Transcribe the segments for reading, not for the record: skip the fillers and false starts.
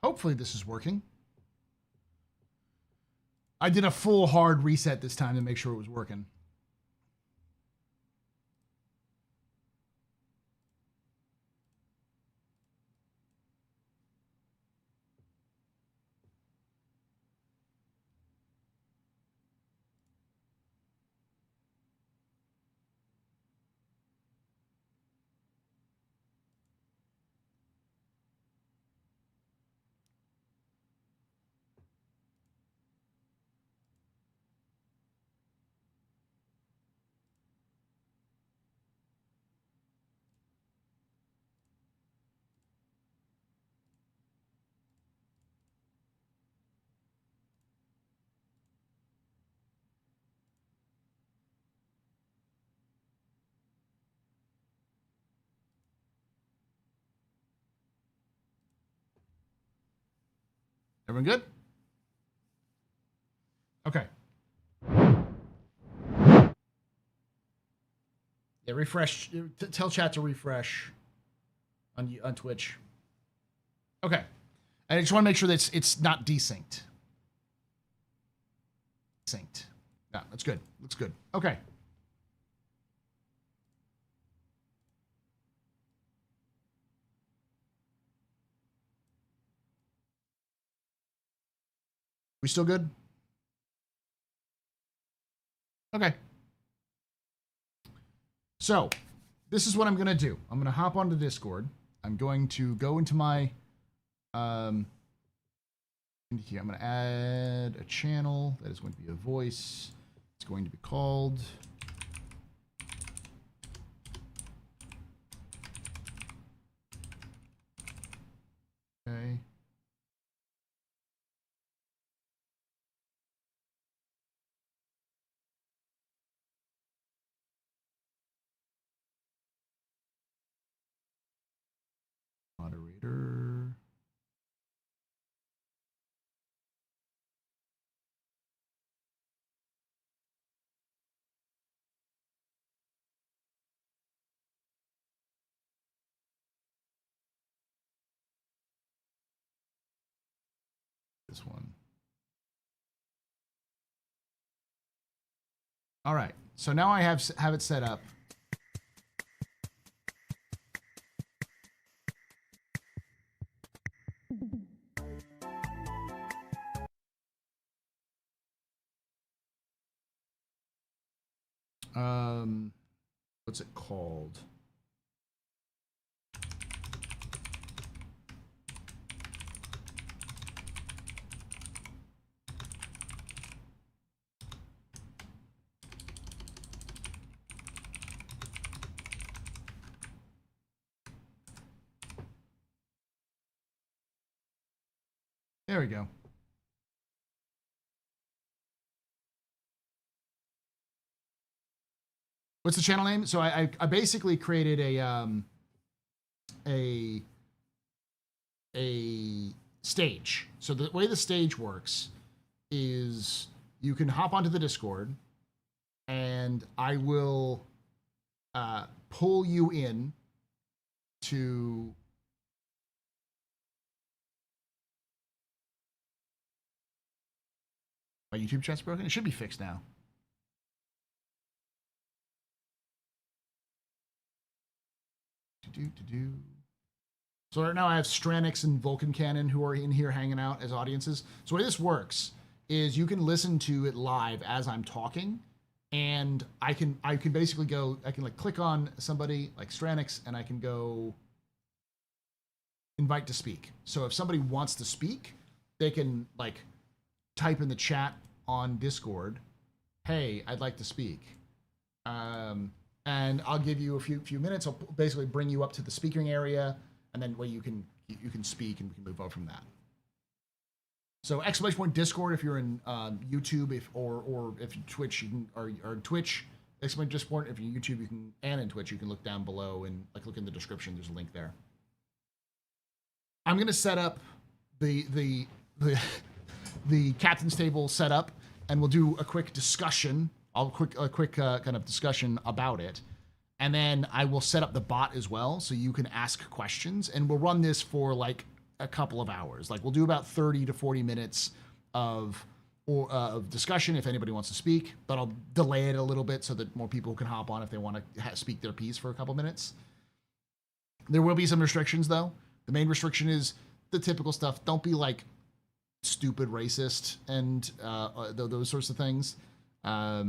Hopefully this is working. I did a full hard reset this time to make sure it was working. Everyone good? Okay. Yeah, refresh. Tell chat to refresh on Twitch. Okay. I just want to make sure that it's not desynced. Synced. Yeah, that's good. Looks good. Okay. We still good? Okay. So, this is what I'm going to do. I'm going to hop onto Discord. I'm going to go into my into here. I'm going to add a channel that is going to be a voice. It's going to be called okay. Moderator. This one. All right. So now I have it set up. What's it called? There we go. What's the channel name? So I basically created a stage. So the way the stage works is you can hop onto the Discord and I will pull you in to my YouTube chat's broken. It should be fixed now. So right now I have Stranix and Vulcan Cannon who are in here hanging out as audiences. So the way this works is you can listen to it live as I'm talking, and I can basically go, I can like click on somebody like Stranix and I can go invite to speak. So if somebody wants to speak, they can like type in the chat on Discord, hey, I'd like to speak. And I'll give you a few minutes. I'll basically bring you up to the speaking area, and then you can speak, and we can move on from that. So !Discord if you're in YouTube, or if you Twitch, you can or Twitch !Discord if you're YouTube, you can, and in Twitch you can look down below and like look in the description. There's a link there. I'm gonna set up the captain's table setup, and we'll do a quick discussion. A quick kind of discussion about it, and then I will set up the bot as well, so you can ask questions, and we'll run this for like a couple of hours. Like we'll do about 30 to 40 minutes of discussion if anybody wants to speak, but I'll delay it a little bit so that more people can hop on if they want to speak their piece for a couple minutes. There will be some restrictions though. The main restriction is the typical stuff. Don't be like stupid racist and those sorts of things. I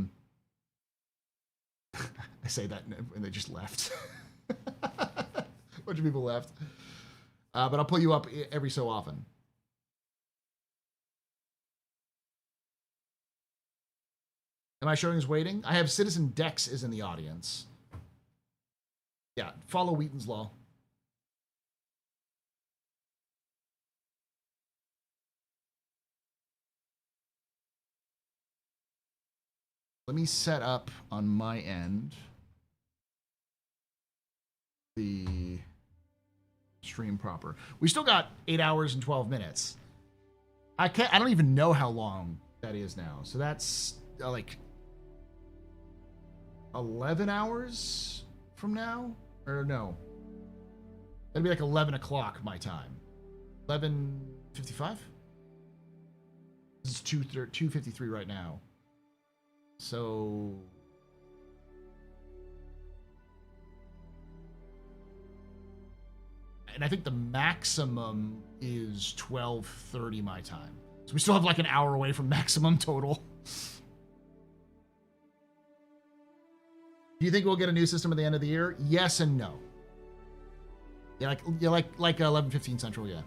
say that and they just left. A bunch of people left. But I'll pull you up every so often. Am I showing is waiting? I have Citizen Dex is in the audience. Yeah, follow Wheaton's Law. Let me set up on my end the stream proper. We still got 8 hours and 12 minutes. I don't even know how long that is now. So that's like 11 hours from now? Or no. That'd be like 11 o'clock my time. 11:55? This is 2:53 right now. So... And I think the maximum is 12:30 my time. So we still have like an hour away from maximum total. Do you think we'll get a new system at the end of the year? Yes and no. Yeah, like 11:15 Central, yeah.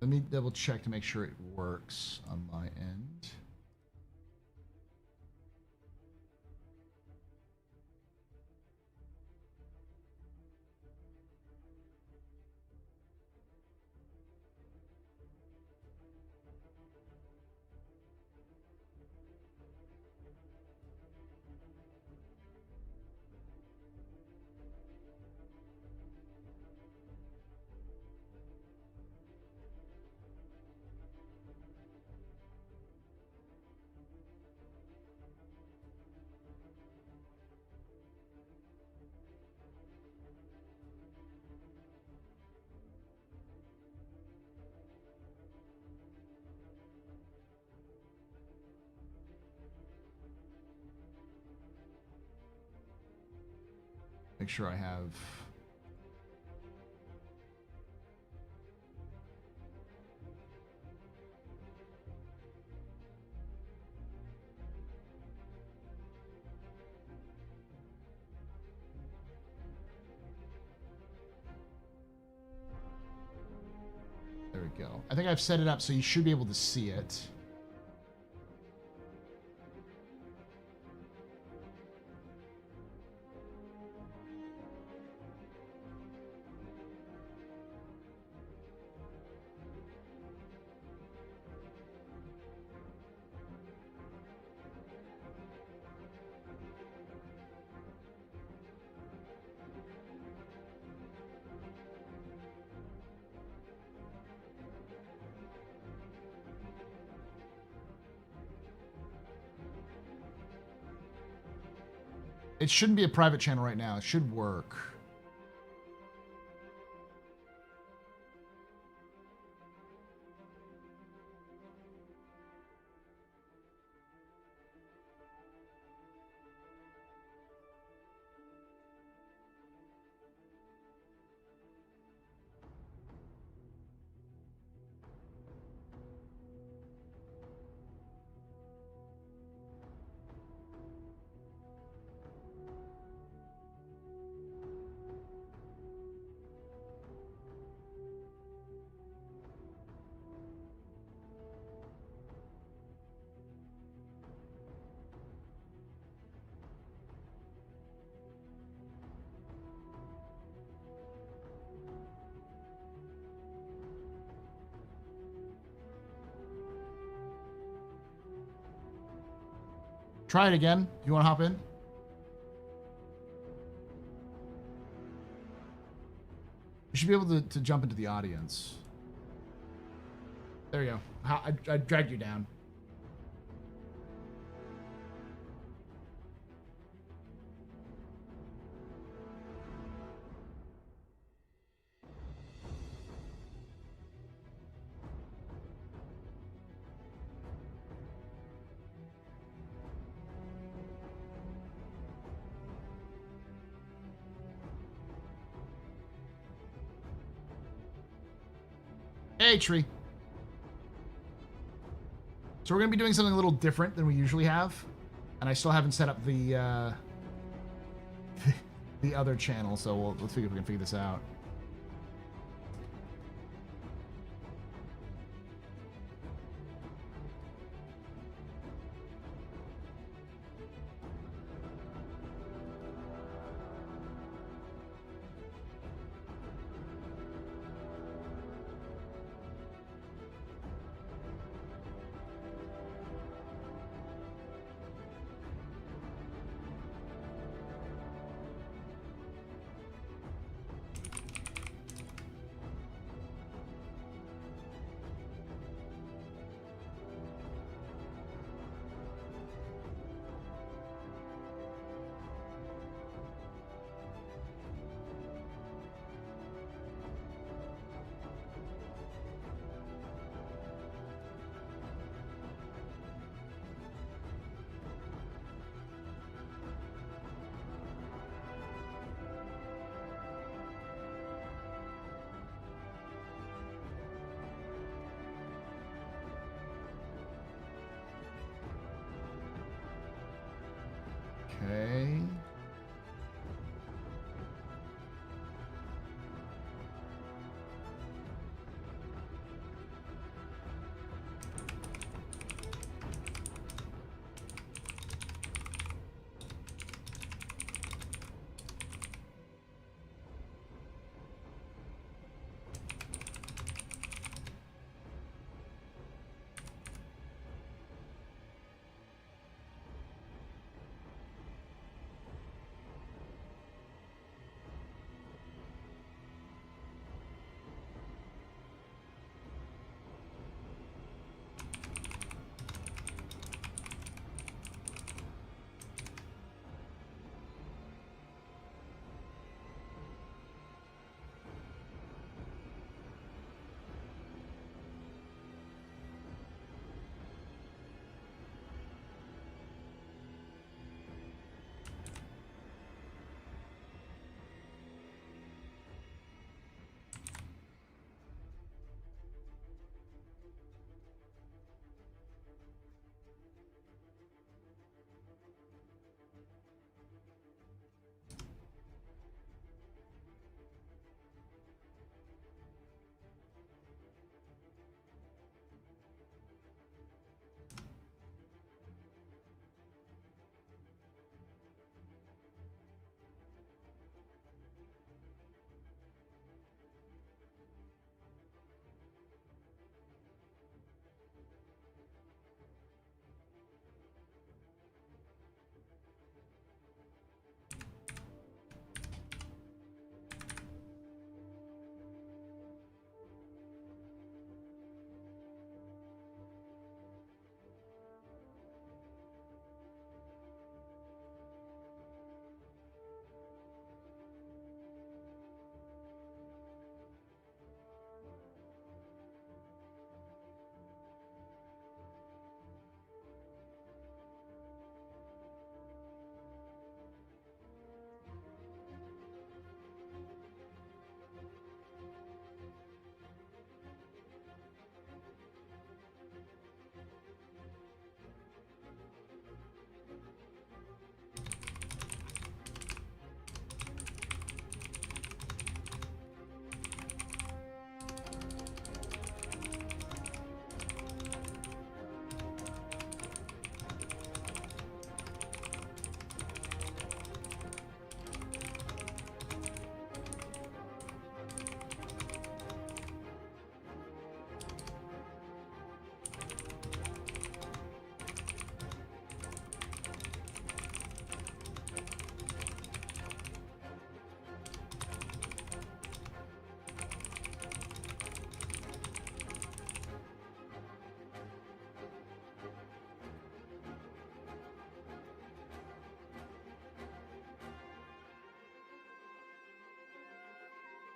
Let me double check to make sure it works on my end. Make sure I have... There we go. I think I've set it up so you should be able to see it. It shouldn't be a private channel right now. It should work. Try it again. You want to hop in? You should be able to jump into the audience. There you go. I dragged you down. Hey, Tree. So we're going to be doing something a little different than we usually have. And I still haven't set up the the other channel, so let's see if we can figure this out.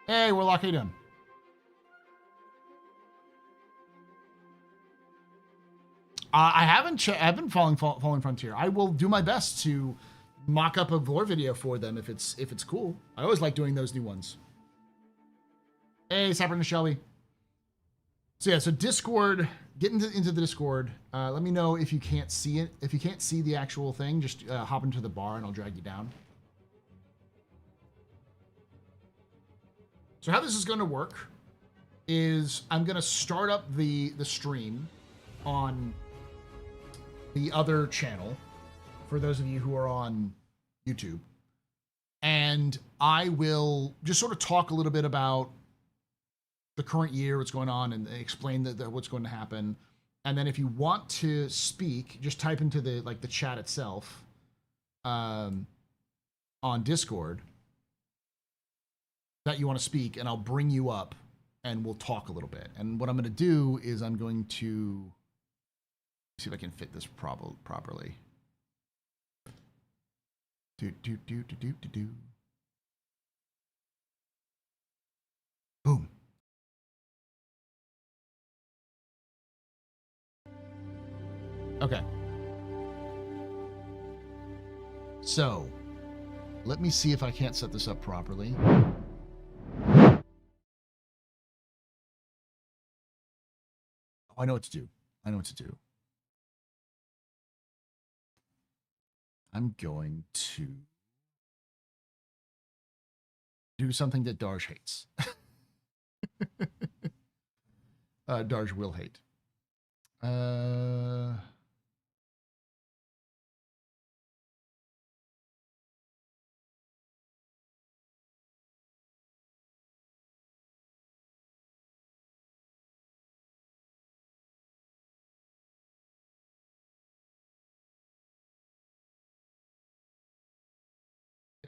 Hey, Warlock, how you doing? I haven't. I've been following Frontier. I will do my best to mock up a lore video for them if it's cool. I always like doing those new ones. Hey, Sapper and Shelby. So yeah, so Discord. Get into the Discord. Let me know if you can't see it. If you can't see the actual thing, just hop into the bar and I'll drag you down. So how this is going to work is I'm going to start up the stream on the other channel for those of you who are on YouTube. And I will just sort of talk a little bit about the current year, what's going on, and explain what's going to happen. And then if you want to speak, just type into the chat itself on Discord that you want to speak, and I'll bring you up and we'll talk a little bit. And what I'm going to do is I'm going to see if I can fit this properly. Boom. Okay. So, let me see if I can't set this up properly. Oh, I know what to do. I know what to do. I'm going to do something that Darj hates. Darj will hate.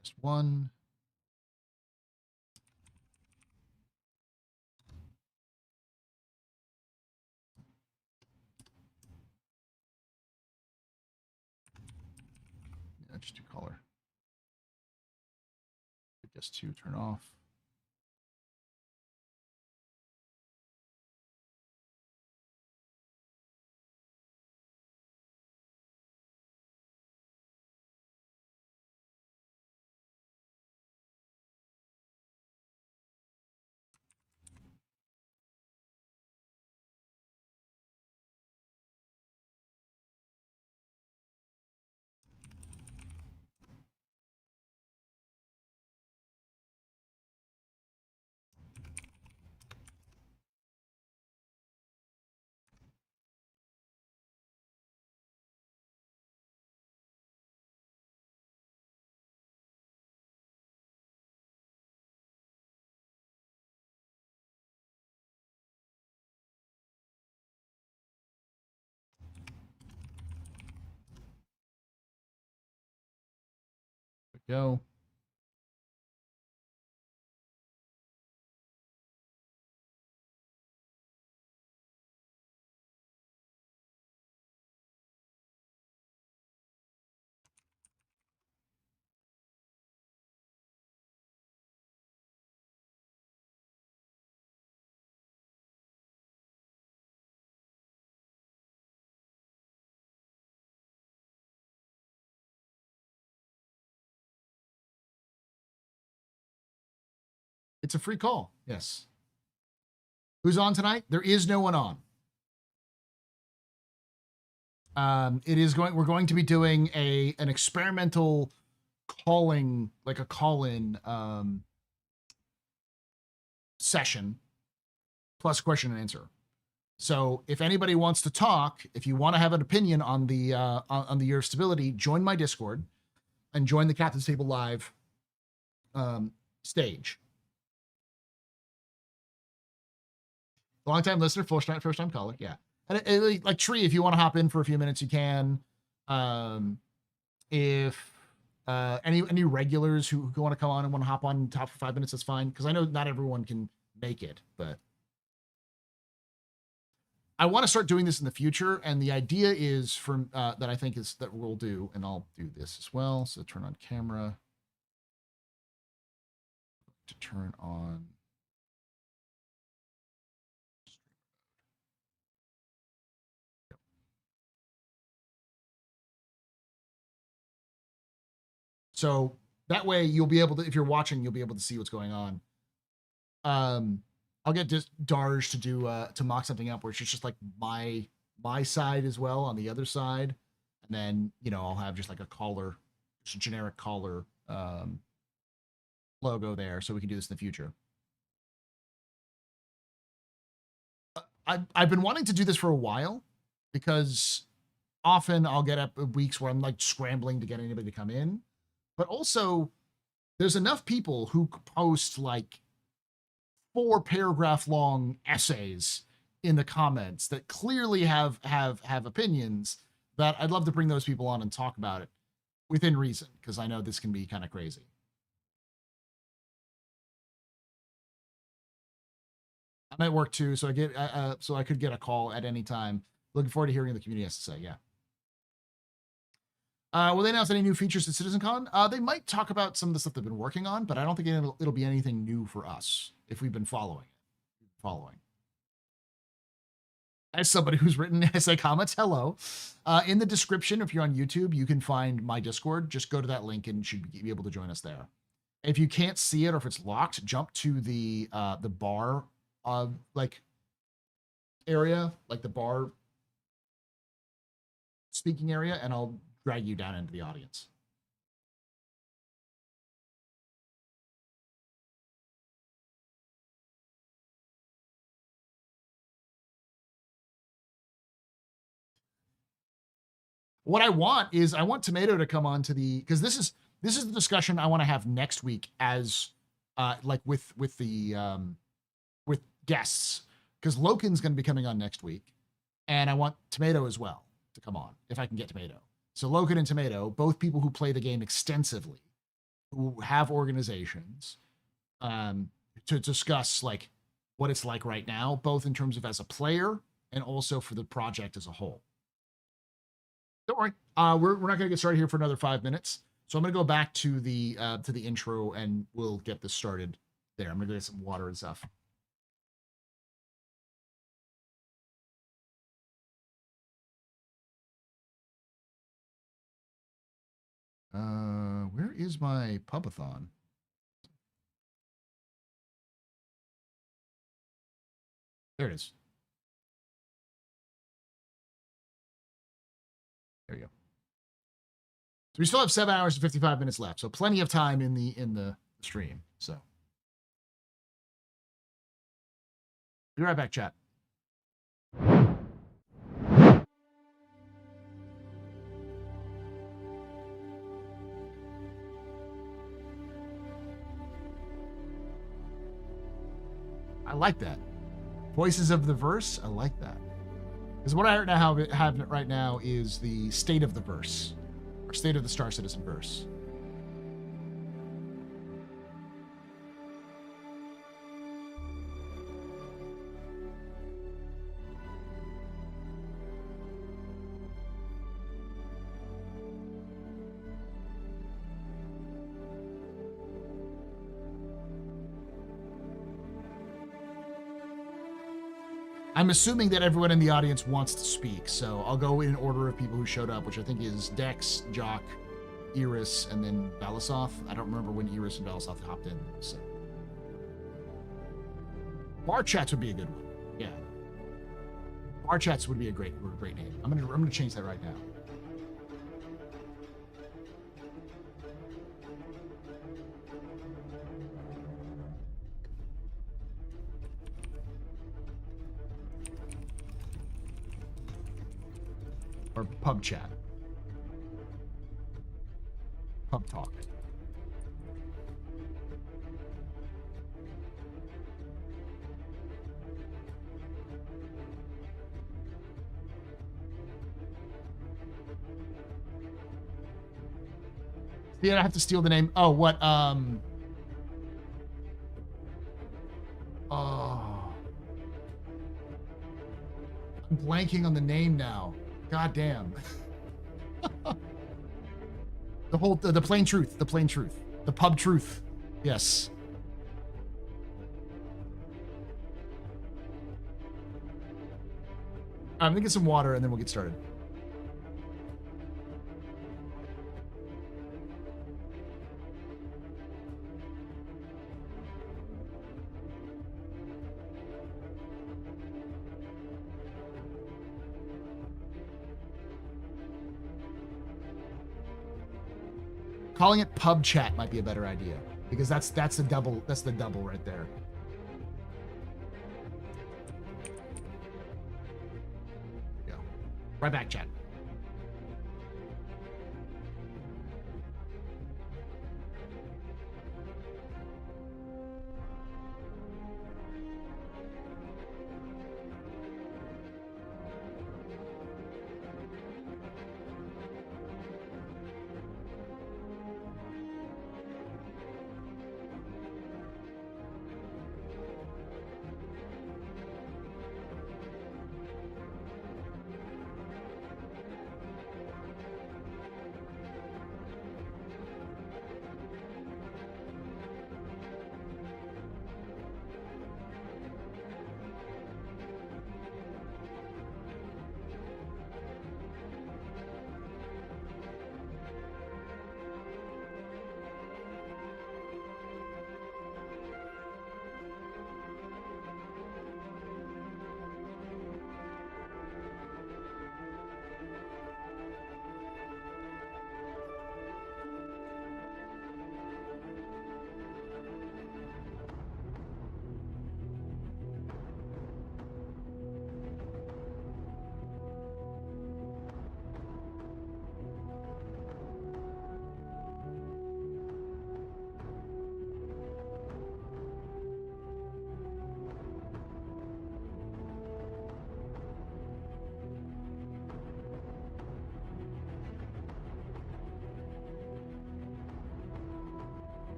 Just one. Yeah, just do color. Just to turn off. Go. It's a free call. Yes. Who's on tonight? There is no one on. We're going to be doing an experimental calling, like a call-in session plus question and answer. So if anybody wants to talk, if you want to have an opinion on the year of stability, join my Discord and join the Captain's Table Live stage. Long time listener, first time caller, yeah. And like Tree, if you want to hop in for a few minutes, you can. If any regulars who want to come on and want to hop on top for 5 minutes, that's fine. Because I know not everyone can make it, but I want to start doing this in the future. And the idea is from that I think is that we'll do, and I'll do this as well. So turn on camera. To turn on So that way you'll be able to, if you're watching, you'll be able to see what's going on. I'll get just Darj to do to mock something up where it's just like my side as well on the other side, and then I'll have just like a collar, just a generic collar logo there, so we can do this in the future. I've been wanting to do this for a while because often I'll get up weeks where I'm like scrambling to get anybody to come in, but also there's enough people who post like 4-paragraph long essays in the comments that clearly have opinions that I'd love to bring those people on and talk about it within reason, because I know this can be kind of crazy. I'm at work too, so I could get a call at any time. Looking forward to hearing what the community has to say. Yeah. Will they announce any new features at CitizenCon? They might talk about some of the stuff they've been working on, but I don't think it'll be anything new for us if we've been following it. As somebody who's written essay comments, hello. In the description, if you're on YouTube, you can find my Discord. Just go to that link and should be able to join us there. If you can't see it or if it's locked, jump to the bar like area, like the bar speaking area, and I'll drag you down into the audience. What I want Tomato to come on to because this is the discussion I want to have next week as like with guests, because Loken's going to be coming on next week, and I want Tomato as well to come on if I can get Tomato. So Loken and Tomato, both people who play the game extensively, who have organizations, to discuss like what it's like right now, both in terms of as a player and also for the project as a whole. Don't worry, we're not going to get started here for another 5 minutes, so I'm going to go back to the intro and we'll get this started there. I'm going to get some water and stuff. Where is my Pub-A-Thon? There it is. There you go. So we still have 7 hours and 55 minutes left, so plenty of time in the stream. So be right back, chat. I like that. Voices of the verse. I like that. Because what I have right now is the state of the verse, or state of the Star Citizen verse. I'm assuming that everyone in the audience wants to speak, so I'll go in order of people who showed up, which I think is Dex, Jock, Iris, and then Balisoth. I don't remember when Iris and Balisoth hopped in. So. Bar chats would be a good one. Yeah. Bar chats would be a great name. I'm gonna change that right now. Or pub chat. Pub talk. Yeah, I have to steal the name. Oh, what? Oh. I'm blanking on the name now. God damn. The plain truth. The pub truth. Yes. I'm gonna get some water and then we'll get started. Calling it pub chat might be a better idea because that's the double right there. Yeah. Right back, chat.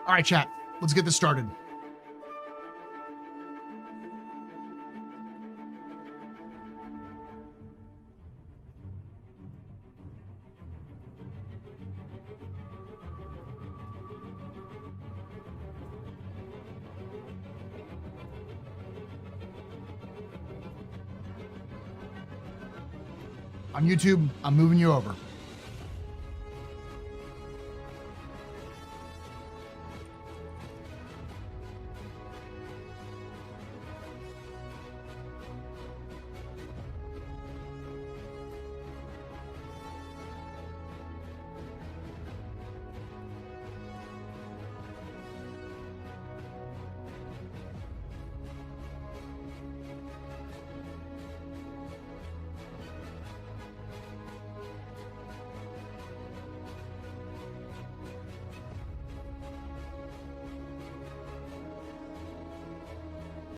All right, chat. Let's get this started. On YouTube, I'm moving you over.